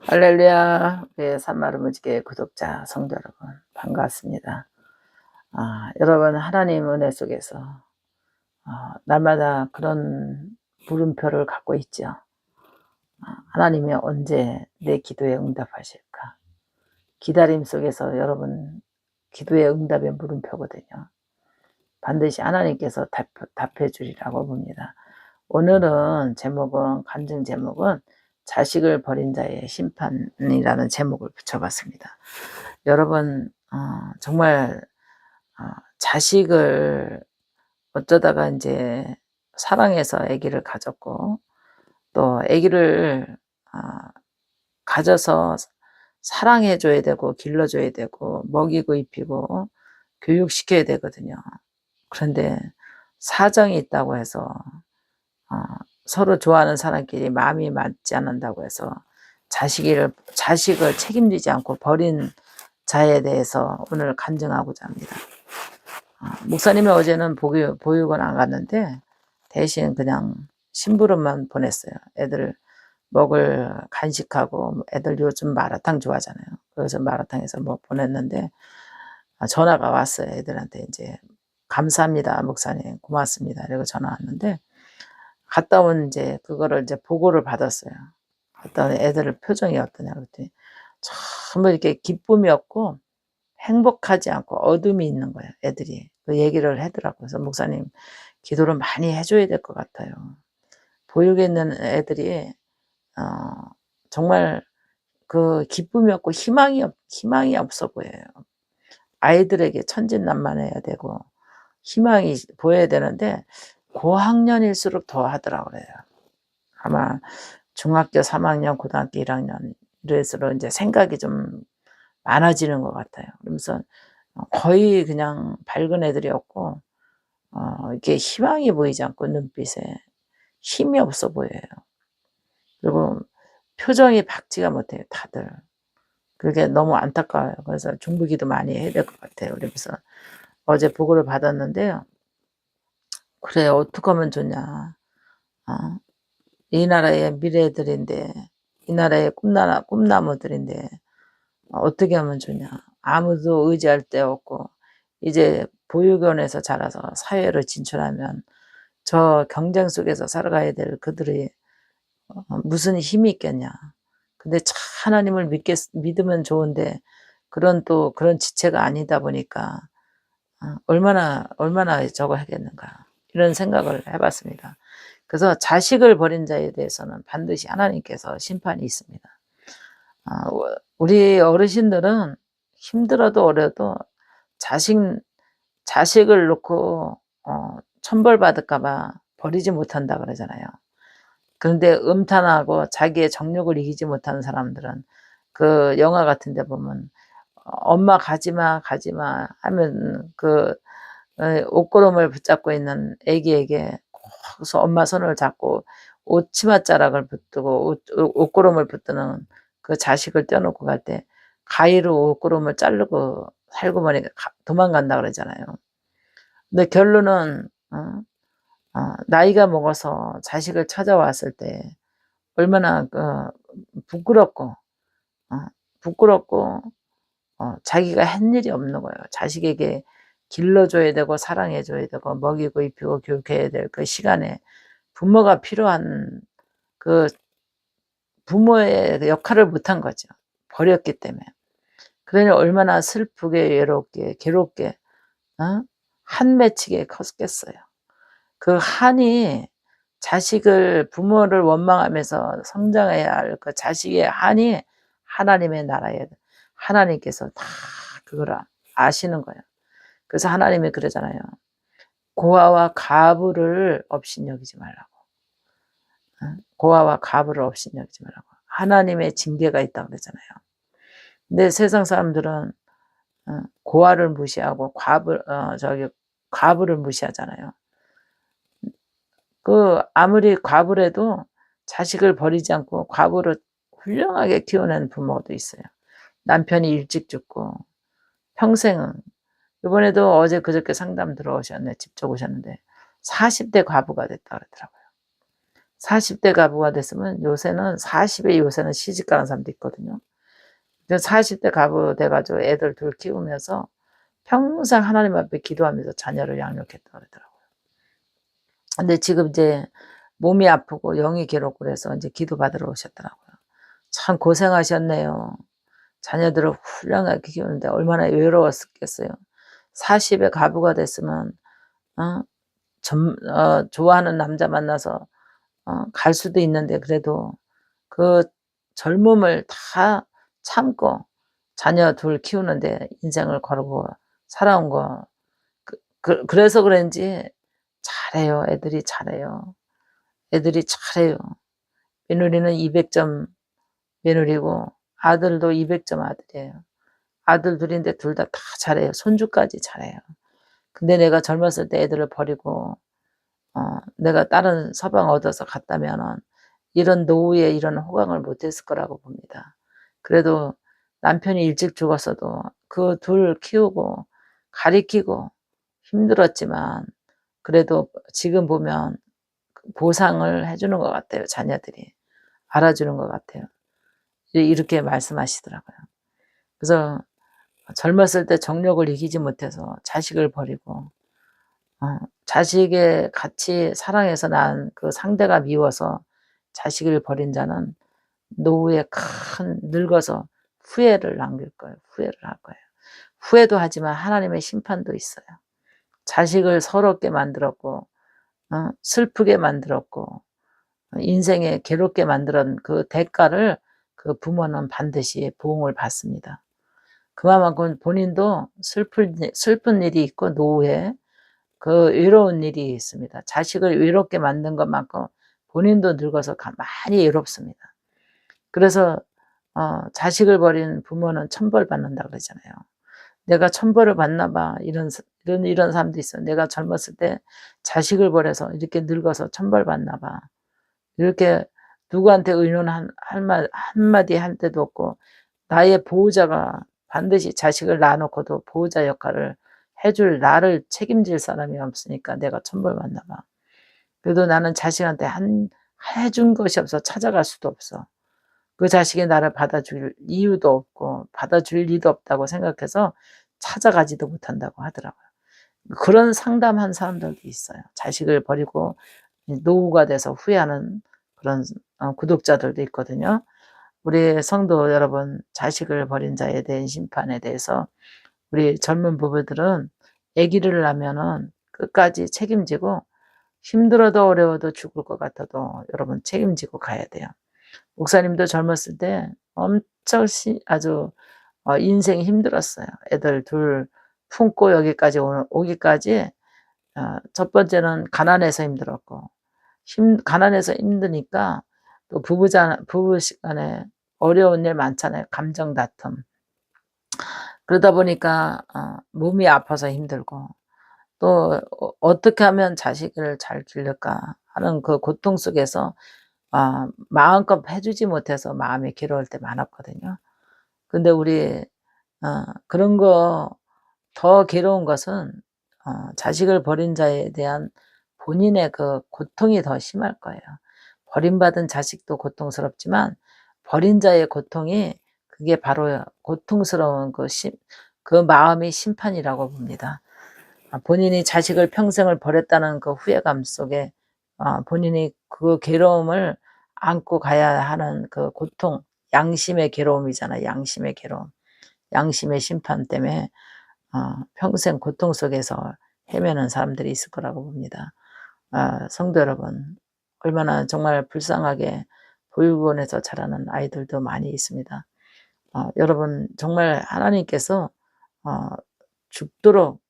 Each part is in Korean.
할렐루야. 우리 산마루무지개 구독자 성도 여러분 반갑습니다. 여러분 하나님 은혜 속에서 날마다 그런 물음표를 갖고 있죠. 하나님이 언제 내 기도에 응답하실까? 기다림 속에서 여러분 기도의 응답의 물음표거든요. 반드시 하나님께서 답해 주리라고 봅니다. 오늘은 간증 제목은 자식을 버린 자의 심판이라는 제목을 붙여봤습니다. 여러분 정말 자식을 어쩌다가 이제 사랑해서 아기를 가졌고 또 아기를 가져서 사랑해 줘야 되고 길러줘야 되고 먹이고 입히고 교육시켜야 되거든요. 그런데 사정이 있다고 해서 서로 좋아하는 사람끼리 마음이 맞지 않는다고 해서 자식을 책임지지 않고 버린 자에 대해서 오늘 간증하고자 합니다. 목사님이 어제는 보육원 안 갔는데 대신 그냥 심부름만 보냈어요. 애들 먹을 간식하고 애들 요즘 마라탕 좋아하잖아요. 그래서 마라탕에서 뭐 보냈는데 전화가 왔어요. 애들한테 이제 감사합니다 목사님 고맙습니다. 이러고 전화 왔는데 갔다 온 이제 그거를 이제 보고를 받았어요. 갔다 온 애들 표정이 어떠냐 그랬더니 전부 이렇게 기쁨이 없고 행복하지 않고 어둠이 있는 거예요. 애들이 그 얘기를 하더라고요. 그래서 목사님 기도를 많이 해줘야 될 것 같아요. 보육에 있는 애들이 정말 그 기쁨이 없고 희망이 없어 보여요. 아이들에게 천진난만해야 되고 희망이 보여야 되는데 고학년일수록 더 하더라고요. 아마 중학교 3학년, 고등학교 1학년 이럴수록 이제 생각이 좀 많아지는 것 같아요. 그러면서 거의 그냥 밝은 애들이었고 이렇게 희망이 보이지 않고 눈빛에 힘이 없어 보여요. 그리고 표정이 밝지가 못해요, 다들. 그게 너무 안타까워요. 그래서 중보기도 많이 해야 될 것 같아요. 그래서 어제 보고를 받았는데요. 그래, 어떻게 하면 좋냐. 이 나라의 미래들인데, 이 나라의 꿈나무들인데, 어떻게 하면 좋냐. 아무도 의지할 데 없고, 이제 보육원에서 자라서 사회로 진출하면 저 경쟁 속에서 살아가야 될 그들이 무슨 힘이 있겠냐. 근데 참 하나님을 믿으면 좋은데, 그런 지체가 아니다 보니까, 얼마나 저거 하겠는가. 이런 생각을 해봤습니다. 그래서 자식을 버린 자에 대해서는 반드시 하나님께서 심판이 있습니다. 우리 어르신들은 힘들어도 어려도 자식을 놓고 천벌받을까봐 버리지 못한다 그러잖아요. 그런데 음탄하고 자기의 정욕을 이기지 못하는 사람들은 그 영화 같은 데 보면 엄마 가지마 하면 그 옷고름을 붙잡고 있는 애기에게 거기서 엄마 손을 잡고 치맛자락을 붙들고 옷고름을 붙드는 그 자식을 떼어놓고 갈 때 가위로 옷고름을 자르고 살고머니 도망간다 그러잖아요. 근데 결론은 나이가 먹어서 자식을 찾아왔을 때 얼마나 부끄럽고 자기가 한 일이 없는 거예요. 자식에게 길러줘야 되고 사랑해줘야 되고 먹이고 입히고 교육해야 될 그 시간에 부모가 필요한 그 부모의 역할을 못한 거죠. 버렸기 때문에. 그러니 얼마나 슬프게 외롭게 괴롭게 한 맺히게 컸겠어요. 그 한이 부모를 원망하면서 성장해야 할 그 자식의 한이 하나님의 나라에 하나님께서 다 그걸 아시는 거예요. 그래서 하나님이 그러잖아요. 고아와 가부를 업신여기지 말라고. 고아와 가부를 업신여기지 말라고. 하나님의 징계가 있다고 그러잖아요. 근데 세상 사람들은 고아를 무시하고 가부를 무시하잖아요. 아무리 과부래도 자식을 버리지 않고 과부를 훌륭하게 키워낸 부모도 있어요. 남편이 일찍 죽고 평생은 이번에도 어제 그저께 상담 직접 오셨는데 40대 과부가 됐다 그러더라고요. 40대 가부가 됐으면 요새는 40에 요새는 시집가는 사람도 있거든요. 40대 가부 돼가지고 애들 둘 키우면서 평생 하나님 앞에 기도하면서 자녀를 양육했다 그러더라고요. 근데 지금 이제 몸이 아프고 영이 괴롭고 그래서 이제 기도 받으러 오셨더라고요. 참 고생하셨네요. 자녀들을 훌륭하게 키우는데 얼마나 외로웠겠어요. 40에 가부가 됐으면 어? 좋아하는 남자 만나서 갈 수도 있는데 그래도 그 젊음을 다 참고 자녀 둘 키우는데 인생을 걸고 살아온 거 그래서 그런지 잘해요. 애들이 잘해요. 애들이 잘해요. 며느리는 200점 며느리고 아들도 200점 아들이에요. 아들 둘인데 둘 다 잘해요. 손주까지 잘해요. 근데 내가 젊었을 때 애들을 버리고 내가 다른 서방 얻어서 갔다면은 이런 노후에 이런 호강을 못했을 거라고 봅니다. 그래도 남편이 일찍 죽었어도 그 둘 키우고 가리키고 힘들었지만 그래도 지금 보면 보상을 해주는 것 같아요. 자녀들이 알아주는 것 같아요. 이렇게 말씀하시더라고요. 그래서 젊었을 때 정욕을 이기지 못해서 자식을 버리고 자식의 같이 사랑해서 낳은 그 상대가 미워서 자식을 버린 자는 노후에 늙어서 후회를 남길 거예요. 후회를 할 거예요. 후회도 하지만 하나님의 심판도 있어요. 자식을 서럽게 만들었고 슬프게 만들었고 인생에 괴롭게 만들은 그 대가를 그 부모는 반드시 보응을 받습니다. 그만큼 본인도 슬픈 일이 있고 노후에 그 외로운 일이 있습니다. 자식을 외롭게 만든 것만큼 본인도 늙어서 많이 외롭습니다. 그래서 자식을 버린 부모는 천벌 받는다 그러잖아요. 내가 천벌을 받나 봐. 이런 사람도 있어요. 내가 젊었을 때 자식을 버려서 이렇게 늙어서 천벌 받나 봐. 이렇게 누구한테 의논 한마디 할 때도 없고 나의 보호자가 반드시 자식을 낳아놓고도 보호자 역할을 해줄 나를 책임질 사람이 없으니까 내가 천벌 받나 봐. 그래도 나는 자식한테 해준 것이 없어. 찾아갈 수도 없어. 그 자식이 나를 받아줄 이유도 없고 받아줄 리도 없다고 생각해서 찾아가지도 못한다고 하더라고요. 그런 상담한 사람들도 있어요. 자식을 버리고 노후가 돼서 후회하는 그런 구독자들도 있거든요. 우리 성도 여러분, 자식을 버린 자에 대한 심판에 대해서 우리 젊은 부부들은 아기를 낳으면은 끝까지 책임지고 힘들어도 어려워도 죽을 것 같아도 여러분 책임지고 가야 돼요. 목사님도 젊었을 때 엄청 아주 인생이 힘들었어요. 애들 둘 품고 여기까지 오기까지 첫 번째는 가난해서 힘들었고 가난해서 힘드니까 또 부부 시간에 어려운 일 많잖아요. 감정 다툼. 그러다 보니까 몸이 아파서 힘들고 또 어떻게 하면 자식을 잘 기를까 하는 그 고통 속에서 마음껏 해주지 못해서 마음이 괴로울 때 많았거든요. 근데 우리 그런 거 더 괴로운 것은 자식을 버린 자에 대한 본인의 그 고통이 더 심할 거예요. 버림받은 자식도 고통스럽지만 버린 자의 고통이 그게 바로 고통스러운 그 마음의 심판이라고 봅니다. 본인이 자식을 평생을 버렸다는 그 후회감 속에 본인이 그 괴로움을 안고 가야 하는 그 고통, 양심의 괴로움이잖아요. 양심의 괴로움, 양심의 심판 때문에 평생 고통 속에서 헤매는 사람들이 있을 거라고 봅니다. 성도 여러분, 얼마나 정말 불쌍하게 보육원에서 자라는 아이들도 많이 있습니다. 여러분 정말 하나님께서 죽도록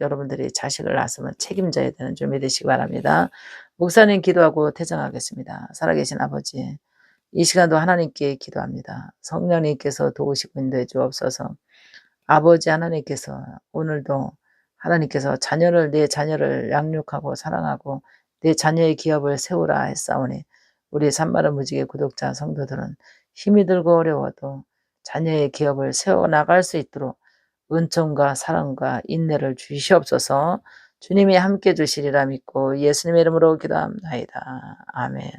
여러분들이 자식을 낳았으면 책임져야 되는 준비 되시기 바랍니다. 목사님 기도하고 퇴장하겠습니다. 살아계신 아버지, 이 시간도 하나님께 기도합니다. 성령님께서 도우시고 인도해 주옵소서. 아버지 하나님께서 오늘도 하나님께서 내 자녀를 양육하고 사랑하고 내 자녀의 기업을 세우라 했사오니 우리 산마른 무지개 구독자 성도들은 힘이 들고 어려워도 자녀의 기업을 세워나갈 수 있도록 은총과 사랑과 인내를 주시옵소서. 주님이 함께 주시리라 믿고 예수님의 이름으로 기도합나이다. 아멘.